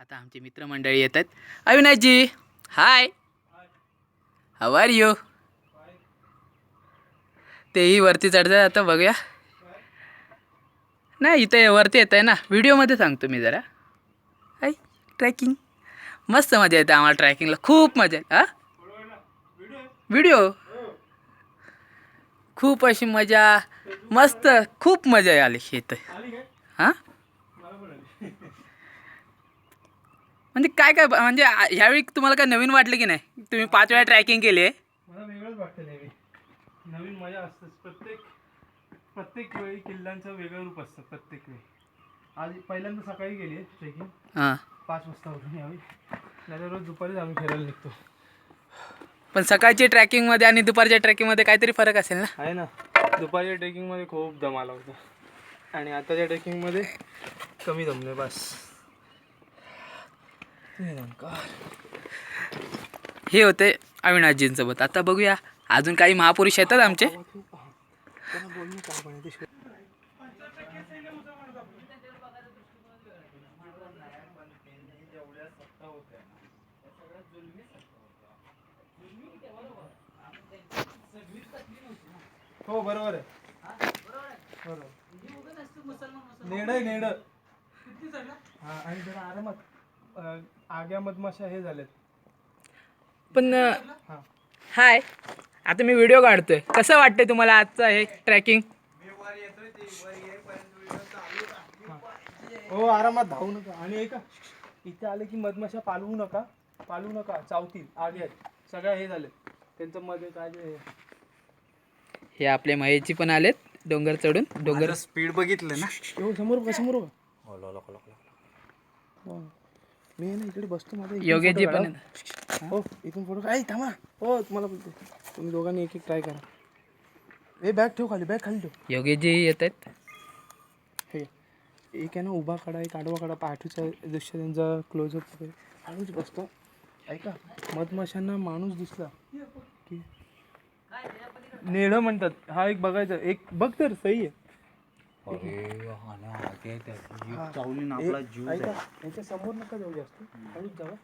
आता आमची मित्रमंडळी येत आहेत. अविनाशजी, हाय, हाऊ आर यू? तेही वरती चढतात. आता बघूया. नाही, इथे वरती येत आहे ना, व्हिडिओमध्ये सांगतो मी जरा. हाय, ट्रॅकिंग मस्त मजा येते आम्हाला. ट्रॅकिंगला खूप मजा येते. हां, व्हिडिओ खूप अशी मजा, मस्त खूप मजा आली इथं. हां, म्हणजे काय म्हणजे ह्यावेळी तुम्हाला काय नवीन वाटलं की नाही? तुम्ही 5 वेळा ट्रॅकिंग केली आहे. मला वेगळंच वाटतं नेहमी. नवीन मजा असतेच. प्रत्येक वेळी किल्ल्यांचं वेगळं रूप असतं. प्रत्येक वेळी. आज पहिल्यांदा सकाळी गेली आहे ट्रेकिंग. हां, 5 वाजता उठून यावी. नाहीतर रोज दुपारीच आम्ही फिरायला निघतो. पण सकाळची ट्रॅकिंगमध्ये आणि दुपारच्या ट्रॅकिंगमध्ये काहीतरी फरक असेल ना? आहे ना. दुपारच्या ट्रेकिंगमध्ये खूप दम आला होता आणि आताच्या ट्रेकिंगमध्ये कमी दमले बस. हे होते अविनाशजींसोबत. आता बघूया अजून काही महापुरुष येतात आमचे. हो बरोबर आहे. नेड हा, आणि जरा आरामात आग्या मधमाशा हे झालेत. पण हा, हाय, आता मी व्हिडिओ काढतोय. कसं वाटतंय तुम्हाला आजचं हे ट्रॅकिंग? हो आरामात धावू नका. आणि ऐका, इथे आले की मधमाशा पालवू नका, चावतील. आगे सगळ्या हे झाले त्यांचं मध्ये काय ते. हे आपले महेशजी पण आलेत डोंगर चढून. डोंगर स्पीड बघितलं ना. हो समोर मी ना इकडे बसतो. माझा योगेशजी पण आहेत. हो इथून फोटो. आई थांबा. हो तुम्हाला बोलतो, तुम्ही दोघांनी एक ट्राय करा. हे बॅग खाली ठेव. योगेशजी येत आहेत. हे एक आहे ना उभा काढा, एक आडवा काढा. पाठीचा दृश्य त्यांचा क्लोजअप वगैरे. हळूच बसतो. ऐका, मधमाशांना माणूस दिसला की नेड म्हणतात. हा एक बघायचा. एक बघ तर सही आहे. चावली ना आपला जीव ऐका, याच्या समोर नका जाऊ जास्त. हळूच जावा.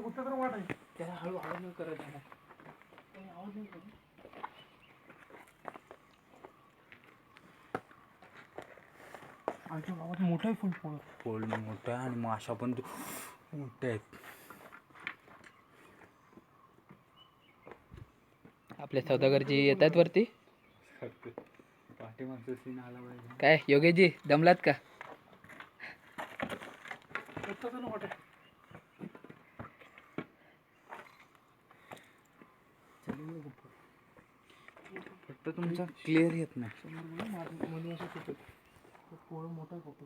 कुठं तर वाट आहे त्याला. हळू आवाज नाही करायचा. आवाज नाही करायचा. आमच्या गावात मोठा आहे फुल. पोळ मोठा आणि माशा पण मोठ्या आहेत. आपले सौदागरजी येत आहेत वरती. पाठीमागचा सीन आला पाहिजे. काय योगेशजी, दमलात का? फक्त तुमचा क्लिअर येत नाही. मोठा फोटो.